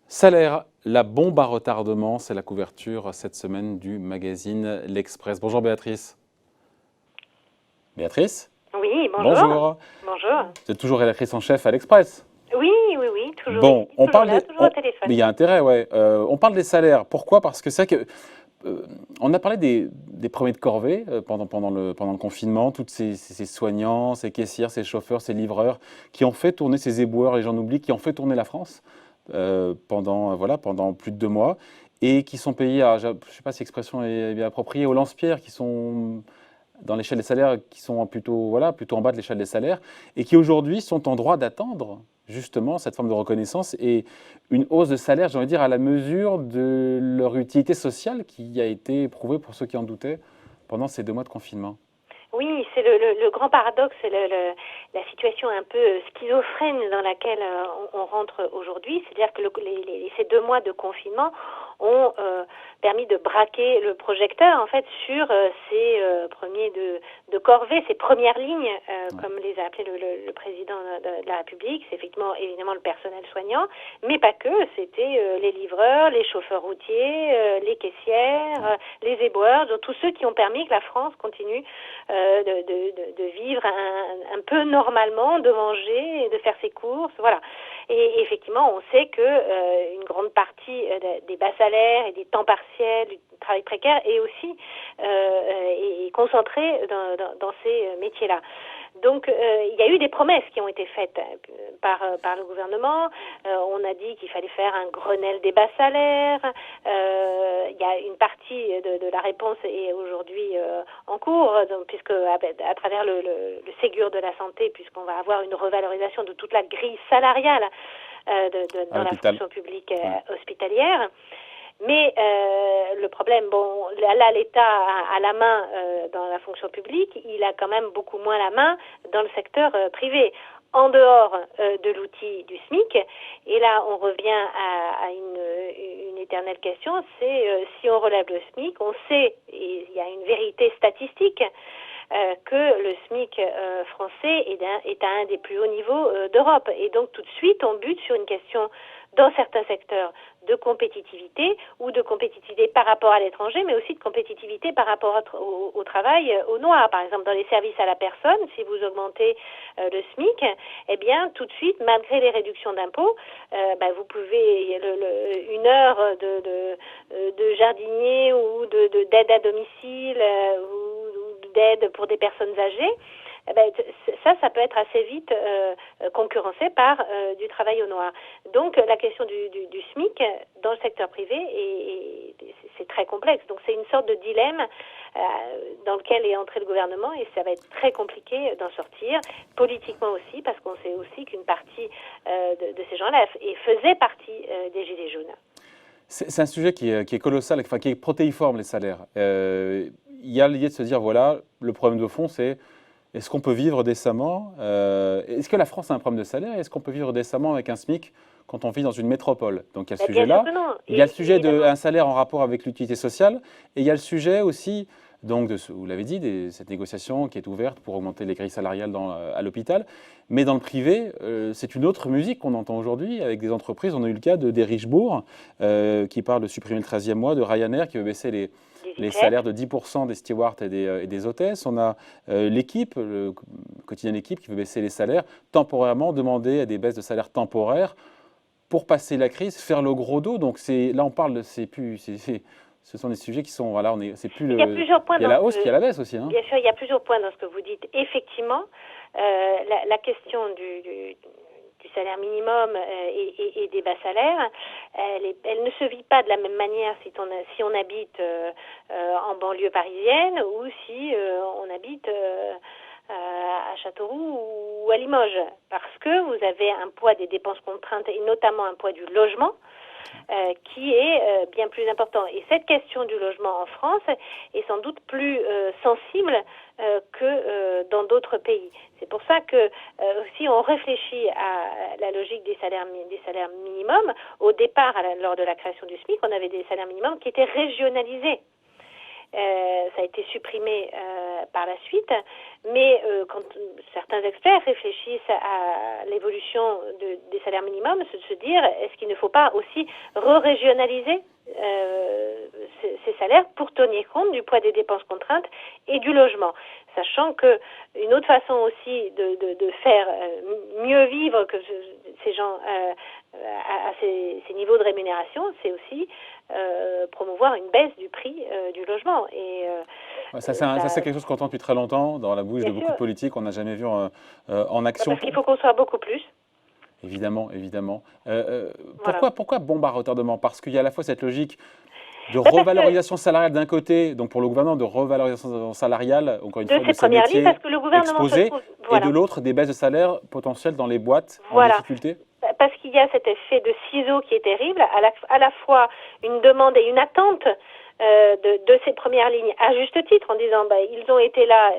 Salaire, la bombe à retardement, c'est la couverture cette semaine du magazine L'Express. Bonjour Béatrice. Béatrice? Oui, bonjour. Bonjour. Bonjour. Vous êtes toujours rédactrice en chef à l'Express? Oui, toujours Bon, ici, on toujours parle là, des... toujours au téléphone. Mais il y a intérêt, ouais. On parle des salaires. Pourquoi? Parce que c'est vrai que on a parlé des premiers de corvée pendant le confinement, tous ces soignants, ces caissières, ces chauffeurs, ces livreurs qui ont fait tourner ces éboueurs, les gens oublient, qui ont fait tourner la France pendant plus de 2 mois et qui sont payés à, je ne sais pas si l'expression est bien appropriée, au lance-pierre, qui sont dans l'échelle des salaires, qui sont plutôt en bas de l'échelle des salaires et qui aujourd'hui sont en droit d'attendre justement cette forme de reconnaissance et une hausse de salaire, j'ai envie de dire, à la mesure de leur utilité sociale qui a été éprouvée pour ceux qui en doutaient pendant ces 2 mois de confinement. Oui, c'est le grand paradoxe, c'est la situation un peu schizophrène dans laquelle on rentre aujourd'hui. C'est-à-dire que ces 2 mois de confinement ont permis de braquer le projecteur en fait sur ces premiers de corvée, ces premières lignes, comme les a appelés le président de la République. C'est effectivement évidemment le personnel soignant, mais pas que. C'était les livreurs, les chauffeurs routiers, les caissières, les éboueurs, donc tous ceux qui ont permis que la France continue de vivre un peu normalement, de manger et de faire ses courses, voilà. Et effectivement, on sait que une grande partie des bas salaires et des temps partiels, du travail précaire est aussi est concentrée dans ces métiers-là. Donc, il y a eu des promesses qui ont été faites par le gouvernement. On a dit qu'il fallait faire un Grenelle des bas salaires. Il y a une partie de la réponse est aujourd'hui en cours, donc, puisque à travers le Ségur de la santé, puisqu'on va avoir une revalorisation de toute la grille salariale dans la fonction publique hospitalière. Mais le problème, bon, là l'État a la main dans la fonction publique, il a quand même beaucoup moins la main dans le secteur privé, en dehors de l'outil du SMIC. Et là, on revient à une éternelle question, c'est si on relève le SMIC, on sait, et il y a une vérité statistique, que le SMIC français est à un des plus hauts niveaux d'Europe. Et donc tout de suite, on bute sur une question dans certains secteurs de compétitivité ou de compétitivité par rapport à l'étranger, mais aussi de compétitivité par rapport au travail au noir. Par exemple, dans les services à la personne, si vous augmentez le SMIC, eh bien, tout de suite, malgré les réductions d'impôts, vous pouvez une heure de jardinier ou d'aide à domicile ou d'aide pour des personnes âgées. Ça peut être assez vite concurrencé par du travail au noir. Donc la question du SMIC dans le secteur privé, c'est très complexe. Donc c'est une sorte de dilemme dans lequel est entré le gouvernement et ça va être très compliqué d'en sortir, politiquement aussi, parce qu'on sait aussi qu'une partie de ces gens-là faisait partie des Gilets jaunes. C'est un sujet qui est colossal, enfin, qui est protéiforme, les salaires. Il y a l'idée de se dire, voilà, le problème de fond, c'est est-ce qu'on peut vivre décemment Est-ce que la France a un problème de salaire? Est-ce qu'on peut vivre décemment avec un SMIC quand on vit dans une métropole? Donc il y a ce sujet-là. Il y a le sujet d'un salaire en rapport avec l'utilité sociale. Et il y a le sujet aussi, donc vous l'avez dit, de cette négociation qui est ouverte pour augmenter les grilles salariales à l'hôpital. Mais dans le privé, c'est une autre musique qu'on entend aujourd'hui avec des entreprises. On a eu le cas d'Erichbourg qui parle de supprimer le 13e mois, de Ryanair qui veut baisser les salaires de 10% des stewards et des hôtesses. On a l'équipe, le quotidien L'équipe, qui veut baisser les salaires temporairement, demander des baisses de salaires temporaires pour passer la crise, faire le gros dos. Donc là, on parle de ce sont des sujets qui sont c'est plus il y a plusieurs points. Il y a la hausse, il y a la baisse aussi. Bien sûr, il y a plusieurs points dans ce que vous dites. Effectivement, la question du salaire minimum et des bas salaires, elle ne se vit pas de la même manière si on habite en banlieue parisienne ou si on habite à Châteauroux ou à Limoges, parce que vous avez un poids des dépenses contraintes et notamment un poids du logement qui est bien plus important. Et cette question du logement en France est sans doute plus sensible que dans d'autres pays. C'est pour ça que si on réfléchit à la logique des salaires minimums, au départ, lors de la création du SMIC, on avait des salaires minimums qui étaient régionalisés. Ça a été supprimé par la suite. Mais quand certains experts réfléchissent à l'évolution des salaires minimums, c'est de se dire, est-ce qu'il ne faut pas aussi re-régionaliser ces salaires pour tenir compte du poids des dépenses contraintes et du logement, sachant que une autre façon aussi de faire mieux vivre que ces gens à ces niveaux de rémunération, c'est aussi promouvoir une baisse du prix du logement. Et ça, c'est quelque chose qu'on entend depuis très longtemps dans la bouche de beaucoup de politiques. On n'a jamais vu en action. Parce qu'il faut qu'on soit beaucoup plus. Évidemment, évidemment. Voilà. Pourquoi bombe à retardement? Parce qu'il y a à la fois cette logique de revalorisation salariale d'un côté, donc pour le gouvernement, de revalorisation salariale, encore une fois, de ces métiers parce que le gouvernement exposés, voilà. et de l'autre, des baisses de salaire potentielles dans les boîtes en difficulté. Parce qu'il y a cet effet de ciseau qui est terrible, à la fois une demande et une attente de ces premières lignes, à juste titre, en disant ils ont été là,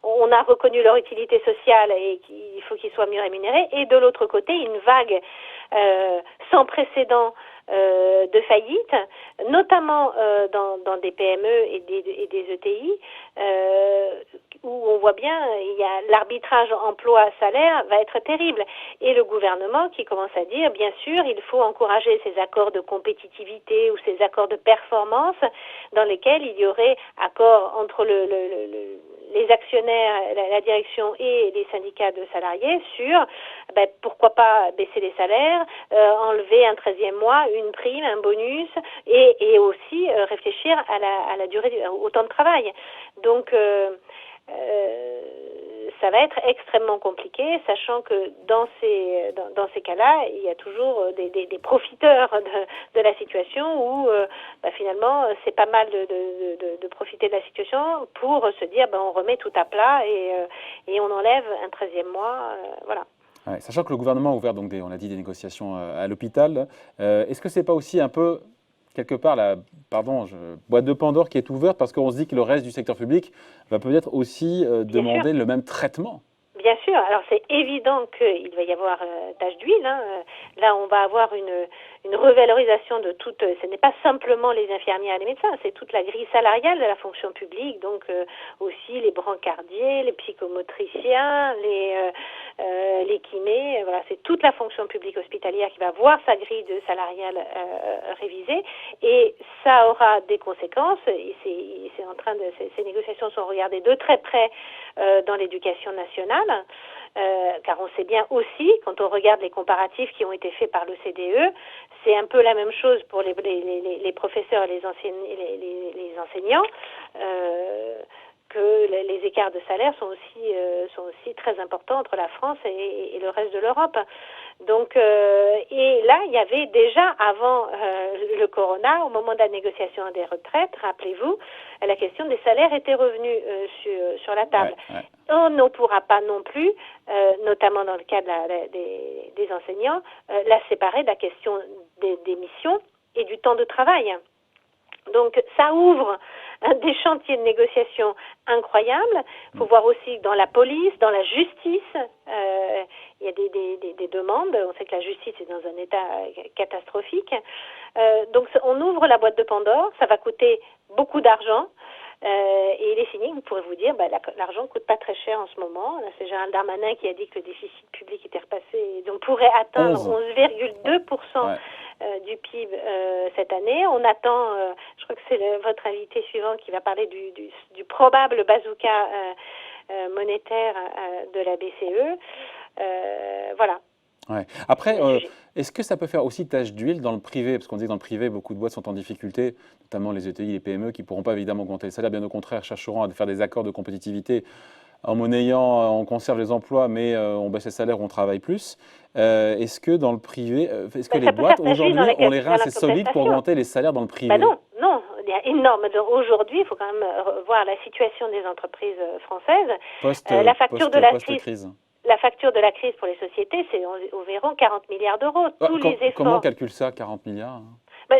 on a reconnu leur utilité sociale et qu'il faut qu'ils soient mieux rémunérés, et de l'autre côté, une vague sans précédent de faillite, notamment dans des PME et des ETI, où on voit bien il y a l'arbitrage emploi-salaire va être terrible, et le gouvernement qui commence à dire bien sûr il faut encourager ces accords de compétitivité ou ces accords de performance dans lesquels il y aurait accord entre les actionnaires, la direction et les syndicats de salariés sur pourquoi pas baisser les salaires, enlever un 13e mois, une prime, un bonus, et aussi réfléchir à la durée, au temps de travail. Donc ça va être extrêmement compliqué, sachant que dans ces cas-là, il y a toujours des profiteurs de la situation où finalement c'est pas mal de profiter de la situation pour se dire on remet tout à plat et on enlève un 13e mois, voilà. Ouais, sachant que le gouvernement a ouvert donc on a dit des négociations à l'hôpital, est-ce que c'est pas aussi un peu quelque part la boîte de Pandore qui est ouverte parce qu'on se dit que le reste du secteur public va peut-être aussi demander le même traitement? Bien sûr, alors c'est évident qu'il va y avoir tache d'huile. Là, on va avoir une revalorisation de toute. Ce n'est pas simplement les infirmières et les médecins, c'est toute la grille salariale de la fonction publique, donc aussi les brancardiers, les psychomotriciens, les kinés. Voilà, c'est toute la fonction publique hospitalière qui va voir sa grille salariale révisée, et ça aura des conséquences. Et c'est en train de ces négociations sont regardées de très près dans l'éducation nationale. Car on sait bien aussi, quand on regarde les comparatifs qui ont été faits par l'OCDE, c'est un peu la même chose pour les professeurs et les enseignants, que les écarts de salaire sont aussi très importants entre la France et le reste de l'Europe. Donc, et là, il y avait déjà, avant le corona, au moment de la négociation des retraites, rappelez-vous, la question des salaires était revenue sur la table. Ouais. On ne pourra pas non plus, notamment dans le cas des enseignants, la séparer de la question des missions et du temps de travail. Donc ça ouvre des chantiers de négociation incroyables. Il faut voir aussi dans la police, dans la justice, il y a des demandes. On sait que la justice est dans un état catastrophique. Donc on ouvre la boîte de Pandore, ça va coûter beaucoup d'argent. Et il est fini, vous pourrez vous dire, l'argent ne coûte pas très cher en ce moment. Là, c'est Gérald Darmanin qui a dit que le déficit public était repassé, donc pourrait atteindre 11,2% du PIB cette année. On attend, je crois que c'est votre invité suivant qui va parler du probable bazooka monétaire de la BCE. Voilà. Ouais. Après, est-ce que ça peut faire aussi tache d'huile dans le privé? Parce qu'on dit que dans le privé, beaucoup de boîtes sont en difficulté, notamment les ETI, les PME, qui ne pourront pas évidemment augmenter les salaires. Bien au contraire, chercheront à faire des accords de compétitivité en monnayant, on conserve les emplois, mais on baisse les salaires, on travaille plus. Est-ce que dans le privé, est-ce que les boîtes, aujourd'hui, ont les reins assez solides pour augmenter les salaires dans le privé? Non, il y a énorme. Aujourd'hui, il faut quand même voir la situation des entreprises françaises. La facture de la crise. La facture de la crise pour les sociétés, c'est environ 40 milliards d'euros. Comment on calcule ça, 40 milliards?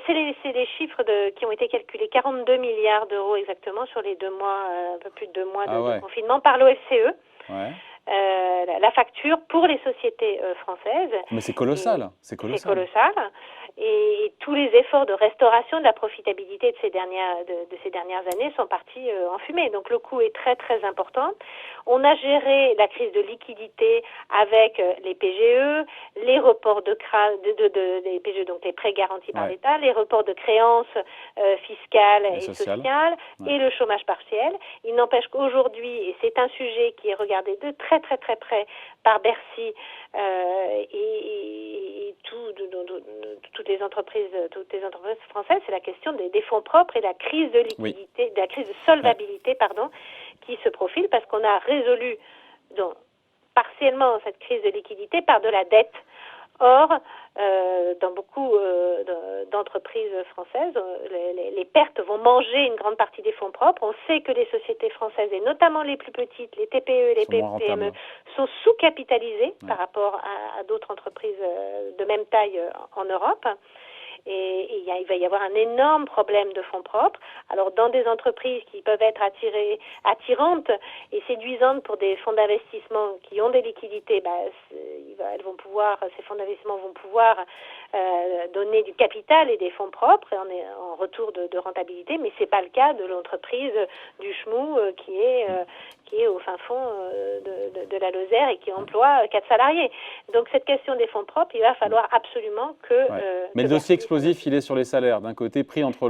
C'est les chiffres qui ont été calculés, 42 milliards d'euros exactement sur les 2 mois, un peu plus de 2 mois de confinement par l'OFCE. Ouais. La facture pour les sociétés françaises. Mais c'est colossal, c'est colossal. et tous les efforts de restauration de la profitabilité de ces dernières années sont partis en fumée. Donc le coût est très très important. On a géré la crise de liquidité avec les PGE, les reports les PGE, donc les prêts garantis par l'État, les reports de créances fiscales et sociales, et le chômage partiel. Il n'empêche qu'aujourd'hui, et c'est un sujet qui est regardé de très très très près par Bercy et toutes les entreprises françaises, c'est la question des fonds propres et la crise de liquidité, de la crise de solvabilité, qui se profile parce qu'on a résolu partiellement cette crise de liquidité par de la dette. Or, dans beaucoup d'entreprises françaises, les pertes vont manger une grande partie des fonds propres. On sait que les sociétés françaises, et notamment les plus petites, les TPE et les PME, sont sous-capitalisées par rapport à d'autres entreprises de même taille en Europe. Et il va y avoir un énorme problème de fonds propres. Alors, dans des entreprises qui peuvent être attirantes et séduisantes pour des fonds d'investissement qui ont des liquidités, ces fonds d'investissement vont pouvoir donner du capital et des fonds propres en retour de rentabilité, mais c'est pas le cas de l'entreprise du Chmou qui est au fin fond de la Lozère et qui emploie 4 salariés. Donc cette question des fonds propres, il va falloir absolument que... Mais le dossier explosif, il est sur les salaires. D'un côté, pris entre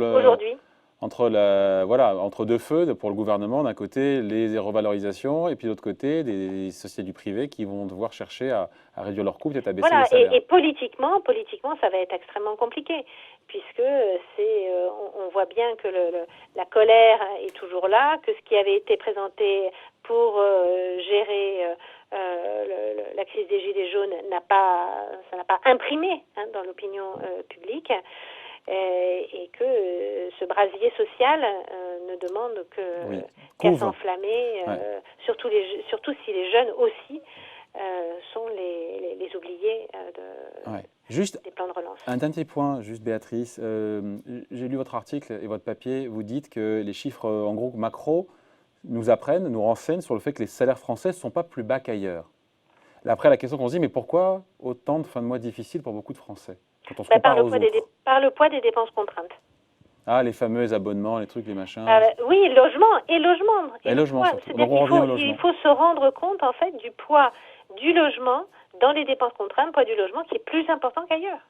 deux feux pour le gouvernement, d'un côté les revalorisations et puis de l'autre côté des sociétés du privé qui vont devoir chercher à réduire leurs coûts, peut-être à baisser les salaires. Et politiquement, ça va être extrêmement compliqué puisque on voit bien que la colère est toujours là, que ce qui avait été présenté pour gérer la crise des Gilets jaunes n'a pas imprimé dans l'opinion publique. Et que ce brasier social ne demande qu'à s'enflammer, surtout si les jeunes aussi sont les oubliés des plans de relance. Un dernier point, juste Béatrice, j'ai lu votre article et votre papier, vous dites que les chiffres en gros macro nous renseignent sur le fait que les salaires français ne sont pas plus bas qu'ailleurs. Après, la question qu'on se dit, mais pourquoi autant de fins de mois difficiles pour beaucoup de Français quand on se compare aux autres? Par le poids des dépenses contraintes. Ah, les fameux abonnements, les trucs, les machins. Oui, logement. Surtout. Donc, on revient au logement. Il faut se rendre compte, en fait, du poids du logement dans les dépenses contraintes, poids du logement qui est plus important qu'ailleurs.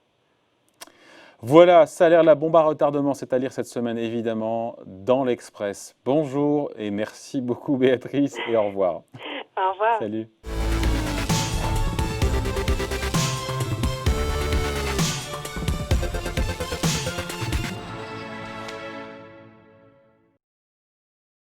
Voilà, ça a l'air la bombe à retardement, c'est à lire cette semaine, évidemment, dans l'Express. Bonjour et merci beaucoup, Béatrice, et au revoir. Au revoir. Salut.